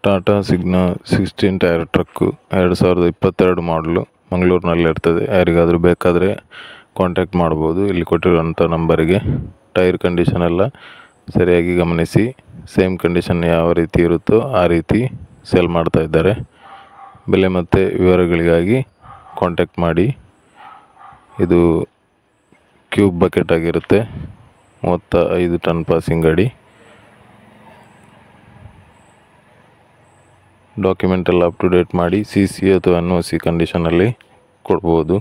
Tata ಸಿಗ್ನಾ 16 tyre truck 2022 ಮಾಡಲು ಮಂಗಳೂರಿನಲ್ಲಿರ್ತದೆ. ಯಾರಿಗಾದರೂ ಬೇಕಾದರೆ ಕಾಂಟ್ಯಾಕ್ಟ್ ಮಾಡ್ಬೋದು ಇಲ್ಲಿ ಕೊಟ್ಟಿರುವಂಥ ನಂಬರಿಗೆ. ಟೈರ್ ಕಂಡೀಷನ್ ಎಲ್ಲ ಸರಿಯಾಗಿ ಗಮನಿಸಿ. ಸೇಮ್ ಕಂಡೀಷನ್ ಯಾವ ರೀತಿ ಇರುತ್ತೋ ಆ ರೀತಿ ಸೇಲ್ ಮಾಡ್ತಾ ಇದ್ದಾರೆ. ಬೆಲೆ ಮತ್ತು ವಿವರಗಳಿಗಾಗಿ ಕಾಂಟ್ಯಾಕ್ಟ್ ಮಾಡಿ. ಇದು ಕ್ಯೂಬ್ ಬಕೆಟ್ ಆಗಿರುತ್ತೆ, 35 ಟನ್ ಪಾಸಿಂಗ್ ಗಾಡಿ. ಡಾಕ್ಯುಮೆಂಟ್ ಎಲ್ಲ ಅಪ್ ಟು ಡೇಟ್ ಮಾಡಿ CC ಅಥವಾ NOC ಕಂಡೀಷನಲ್ಲಿ ಕೊಡ್ಬೋದು.